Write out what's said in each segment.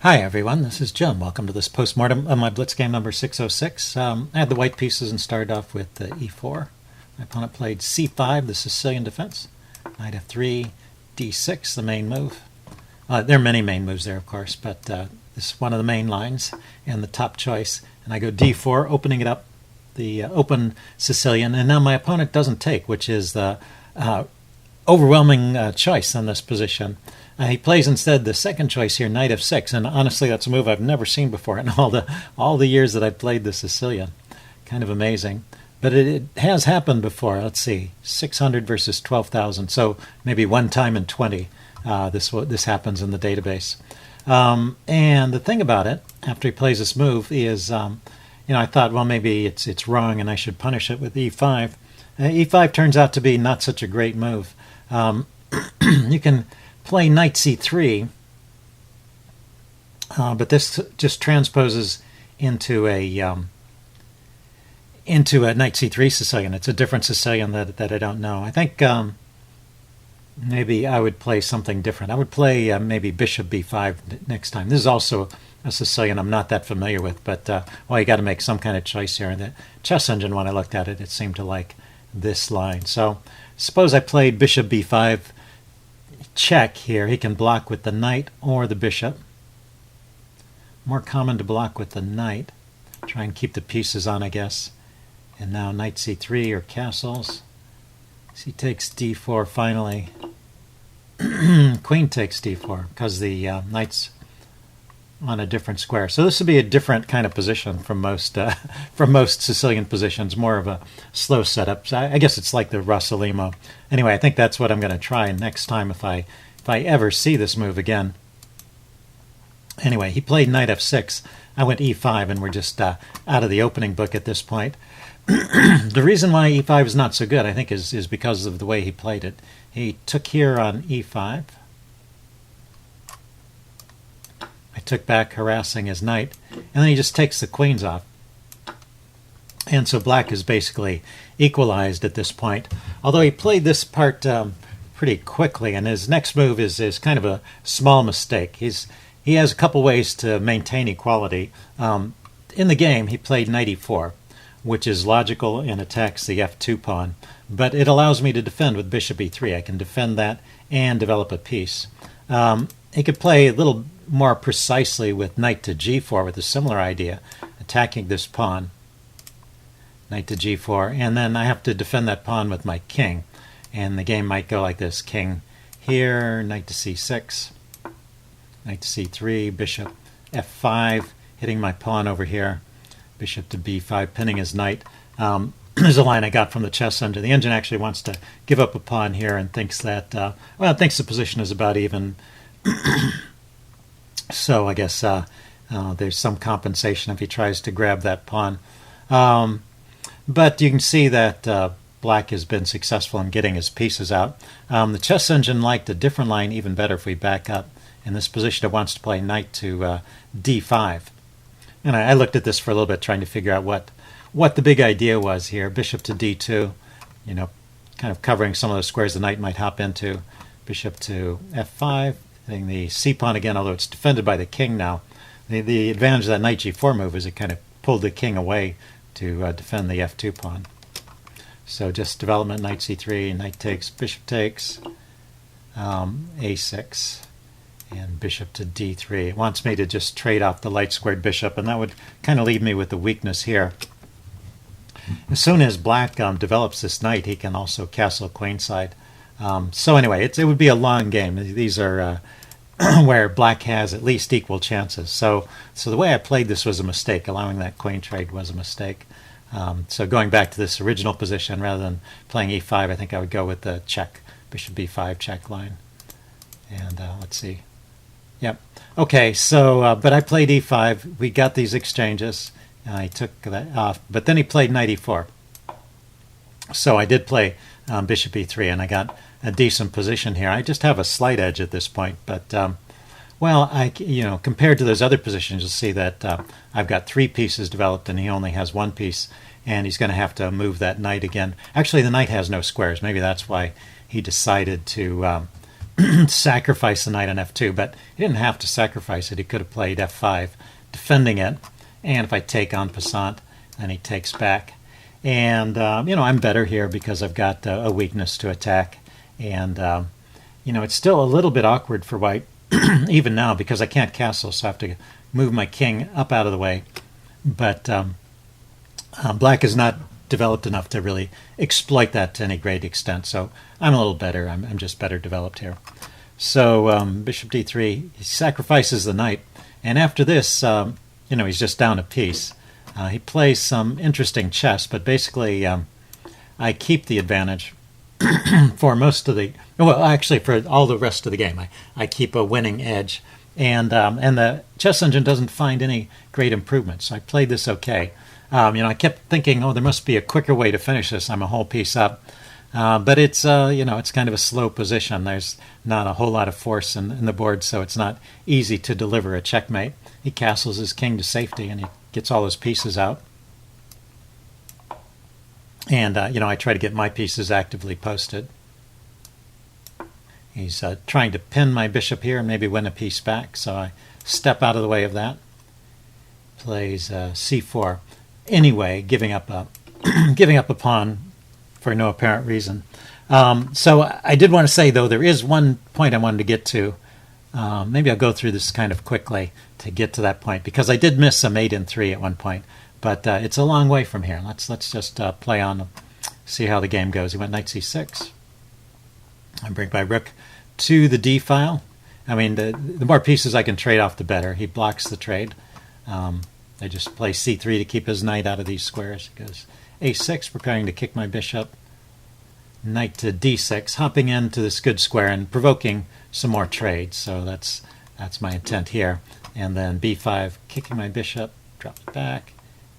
Hi everyone, this is Jim. Welcome to this postmortem of my Blitz game number 606. I had the white pieces and started off with e4. My opponent played c5, the Sicilian defense. Knight f3, d6, the main move. There are many main moves there, of course, but this is one of the main lines and the top choice. And I go d4, opening it up, the open Sicilian. And now my opponent doesn't take, which is the overwhelming choice in this position. He plays instead the second choice here, Knight f6, and honestly that's a move I've never seen before in all the years that I've played the Sicilian. Kind of amazing. But it has happened before. Let's see, 600 versus 12,000, so maybe one time in 20 this happens in the database. And the thing about it, after he plays this move, is I thought, well, maybe it's wrong and I should punish it with e5. E5 turns out to be not such a great move. You can play knight c3, but this just transposes into a knight c3 Sicilian. It's a different Sicilian that I don't know. I think maybe I would play something different. I would play maybe bishop b5 next time. This is also a Sicilian I'm not that familiar with, but you got to make some kind of choice here. And the chess engine, when I looked at it, it seemed to like this line. So suppose I played bishop b5 check here. He can block with the knight or the bishop. More common to block with the knight. Try and keep the pieces on, I guess. And now knight c3 or castles. He takes d4 finally. Queen takes d4 because the knight's on a different square. So this would be a different kind of position from most Sicilian positions, more of a slow setup. So I guess it's like the Rossolimo. Anyway, I think that's what I'm going to try next time if I ever see this move again. Anyway, he played knight f6. I went e5, and we're just out of the opening book at this point. The reason why e5 is not so good, I think, is because of the way he played it. He took here on e5. I took back, harassing his knight, and then he just takes the queens off. And so black is basically equalized at this point. Although he played this part pretty quickly, and his next move is kind of a small mistake. He has a couple ways to maintain equality. In the game, he played knight e4, which is logical and attacks the f2 pawn, but it allows me to defend with bishop e3. I can defend that and develop a piece. He could play a little more precisely with knight to g4 with a similar idea, attacking this pawn, knight to g4, and then I have to defend that pawn with my king. And the game might go like this: king here, knight to c6, knight to c3, bishop f5, hitting my pawn over here, bishop to b5, pinning his knight. There's a line I got from the chess engine. The engine actually wants to give up a pawn here and thinks that, thinks the position is about even. So I guess there's some compensation if he tries to grab that pawn. But you can see that black has been successful in getting his pieces out. The chess engine liked a different line even better if we back up. In this position, it wants to play knight to d5. And I looked at this for a little bit, trying to figure out what the big idea was here. Bishop to d2, kind of covering some of the squares the knight might hop into. Bishop to f5, hitting the c-pawn again, although it's defended by the king now. The advantage of that knight g4 move is it kind of pulled the king away to defend the f2 pawn. So just development, knight c3, knight takes, bishop takes, a6, and bishop to d3. It wants me to just trade off the light squared bishop, and that would kind of leave me with the weakness here. As soon as black develops this knight, he can also castle queenside. So anyway, it would be a long game. These are where black has at least equal chances. So the way I played this was a mistake. Allowing that queen trade was a mistake. So going back to this original position, rather than playing e5, I think I would go with the check, bishop b5 check line. And let's see. Yep. Okay, so, but I played e5. We got these exchanges. I took that off. But then he played knight e4. So I did play bishop e3, and I got a decent position here. I just have a slight edge at this point, but compared to those other positions, you'll see that I've got 3 pieces developed, and he only has 1 piece, and he's going to have to move that knight again. Actually, the knight has no squares. Maybe that's why he decided to sacrifice the knight on f2, but he didn't have to sacrifice it. He could have played f5, defending it, and if I take en passant, then he takes back. And, I'm better here because I've got a weakness to attack. And, it's still a little bit awkward for white, even now, because I can't castle, so I have to move my king up out of the way. But black is not developed enough to really exploit that to any great extent, so I'm a little better. I'm just better developed here. So bishop d3, he sacrifices the knight, and after this, he's just down a piece. He plays some interesting chess, but basically I keep the advantage for most of the, well, actually for all the rest of the game. I keep a winning edge, and the chess engine doesn't find any great improvements. So I played this okay. I kept thinking, there must be a quicker way to finish this. I'm a whole piece up. But it's, it's kind of a slow position. There's not a whole lot of force in the board, so it's not easy to deliver a checkmate. He castles his king to safety, and he gets all his pieces out. And, I try to get my pieces actively posted. He's trying to pin my bishop here and maybe win a piece back, so I step out of the way of that. Plays c4. Anyway, giving up a pawn for no apparent reason. So I did want to say, though, there is one point I wanted to get to. Maybe I'll go through this kind of quickly to get to that point, because I did miss some mate in 3 at one point, but it's a long way from here. Let's just play on, see how the game goes. He went knight c6. I bring my rook to the d file. I mean, the more pieces I can trade off, the better. He blocks the trade. I just play c3 to keep his knight out of these squares. He goes a6, preparing to kick my bishop. Knight to d6, hopping into this good square and provoking some more trades. So that's my intent here. And then b5, kicking my bishop, drop it back.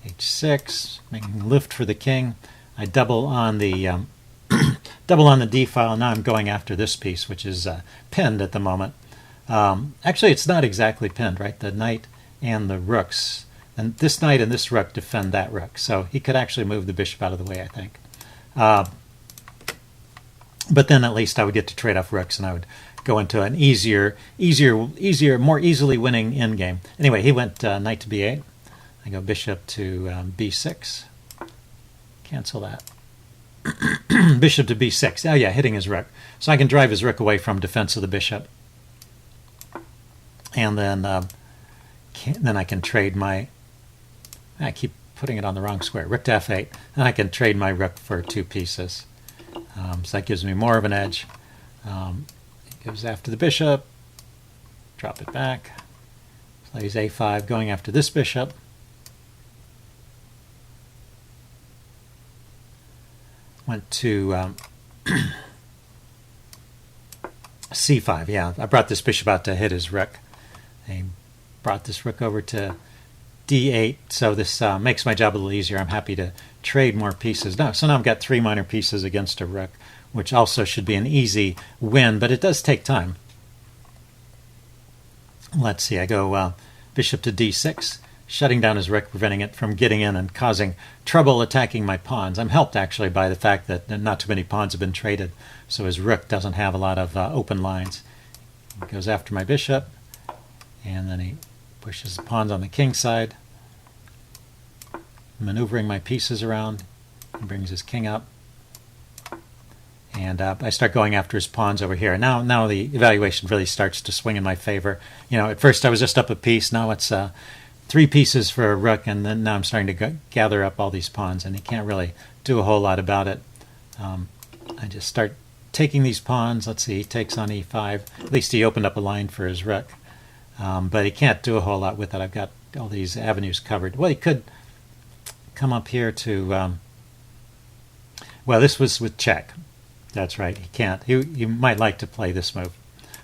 h6, making lift for the king. I double on the d file. Now I'm going after this piece, which is pinned at the moment. Actually, it's not exactly pinned, right? The knight and the rooks, and this knight and this rook defend that rook. So he could actually move the bishop out of the way, I think. But then at least I would get to trade off rooks, and I would go into an easier, more easily winning endgame. Anyway, he went knight to b8. I go bishop to b6. Cancel that. Bishop to b6. Oh yeah, hitting his rook. So I can drive his rook away from defense of the bishop. And then I can trade my... I keep putting it on the wrong square. Rook to f8. And I can trade my rook for 2 pieces. So that gives me more of an edge. It goes after the bishop. Drop it back. Plays a5, going after this bishop. Went to c5. Yeah, I brought this bishop out to hit his rook. I brought this rook over to d8, so this makes my job a little easier. I'm happy to trade more pieces. So now I've got 3 minor pieces against a rook, which also should be an easy win, but it does take time. Let's see, I go bishop to d6, shutting down his rook, preventing it from getting in and causing trouble attacking my pawns. I'm helped actually by the fact that not too many pawns have been traded, so his rook doesn't have a lot of open lines. He goes after my bishop, and then he pushes the pawns on the king side, maneuvering my pieces around. He brings his king up, and I start going after his pawns over here. Now the evaluation really starts to swing in my favor. At first I was just up a piece. Now it's 3 pieces for a rook, and then now I'm starting to gather up all these pawns, and he can't really do a whole lot about it. I just start taking these pawns. Let's see, he takes on e5. At least he opened up a line for his rook. But he can't do a whole lot with it. I've got all these avenues covered. Well, he could come up here to... well, this was with check. That's right, he can't. He might like to play this move,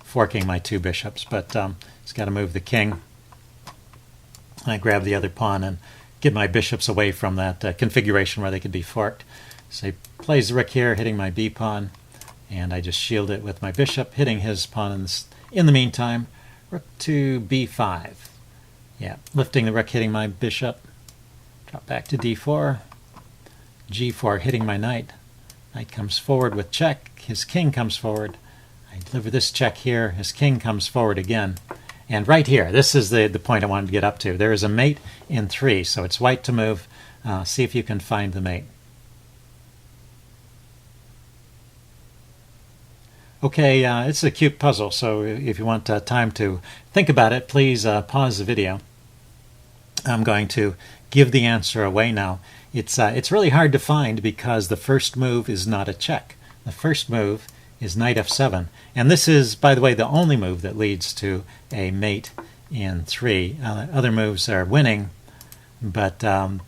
forking my 2 bishops, but he's got to move the king. I grab the other pawn and get my bishops away from that configuration where they could be forked. So he plays the rook here, hitting my b pawn, and I just shield it with my bishop, hitting his pawn in the meantime. Rook to b5. Yeah, lifting the rook, hitting my bishop. Drop back to d4. g4, hitting my knight. Knight comes forward with check. His king comes forward. I I deliver this check here. His king comes forward again. And right here, this is the point I wanted to get up to. There is a mate in 3, so it's white to move. See if you can find the mate. Okay, it's a cute puzzle, so if you want time to think about it, please pause the video. I'm going to give the answer away now. It's really hard to find because the first move is not a check. The first move is knight f7, and this is, by the way, the only move that leads to a mate in 3. Other moves are winning, but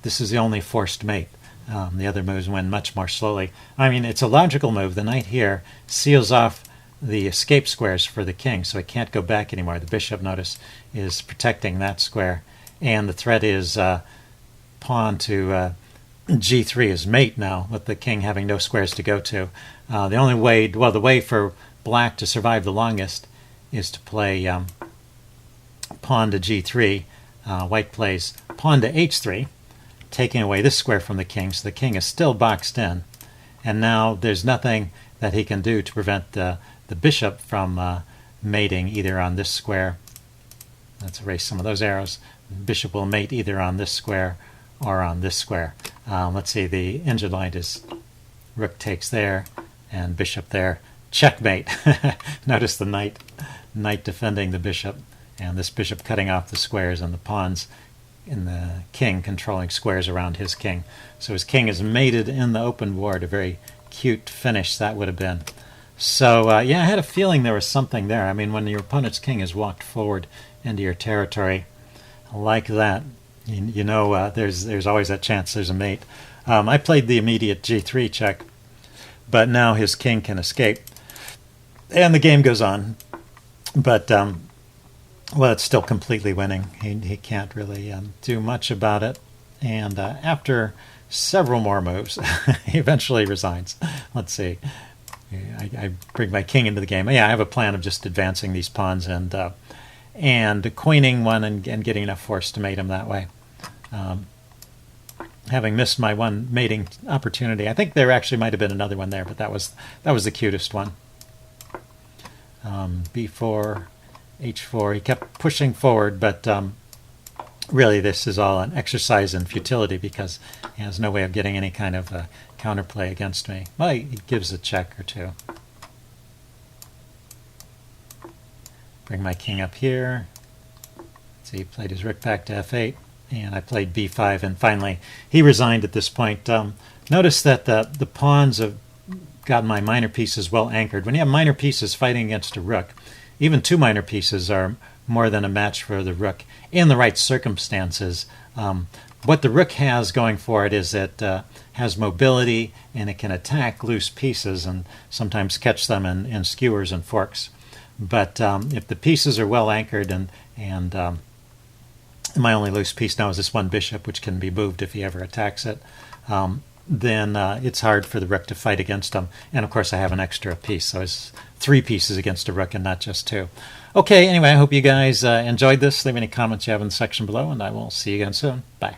this is the only forced mate. The other moves win much more slowly. I mean, it's a logical move. The knight here seals off the escape squares for the king, so he can't go back anymore. The bishop, notice, is protecting that square, and the threat is pawn to g3 is mate now, with the king having no squares to go to. The only way, well, the way for black to survive the longest is to play pawn to g3. White plays pawn to h3, taking away this square from the king, so the king is still boxed in. And now there's nothing that he can do to prevent the bishop from mating either on this square. Let's erase some of those arrows. The bishop will mate either on this square or on this square. Let's see, the engine light is rook takes there and bishop there. Checkmate. Notice the knight defending the bishop, and this bishop cutting off the squares and the pawns in the king controlling squares around his king. So his king is mated in the open board. A very cute finish that would have been. So yeah, I had a feeling there was something there. I mean, when your opponent's king has walked forward into your territory like that, you know there's always that chance there's a mate. I played the immediate g3 check, but now his king can escape, and the game goes on. But well, it's still completely winning. He can't really do much about it, and after several more moves, he eventually resigns. Let's see. I bring my king into the game. Yeah, I have a plan of just advancing these pawns and queening one and getting enough force to mate him that way. Having missed my one mating opportunity, I think there actually might have been another one there, but that was the cutest one. B4, H4. He kept pushing forward, but really this is all an exercise in futility because he has no way of getting any kind of counterplay against me. Well, he gives a check or two. Bring my king up here. See, he played his rook back to f8, and I played b5, and finally he resigned at this point. Notice that the pawns have got my minor pieces well anchored. When you have minor pieces fighting against a rook, even 2 minor pieces are more than a match for the rook in the right circumstances. What the rook has going for it is it has mobility, and it can attack loose pieces and sometimes catch them in skewers and forks. But if the pieces are well anchored, and my only loose piece now is this one bishop, which can be moved if he ever attacks it, then it's hard for the rook to fight against him. And of course I have an extra piece, so it's 3 pieces against a rook and not just 2. Okay, anyway, I hope you guys enjoyed this. Leave any comments you have in the section below, and I will see you again soon. Bye.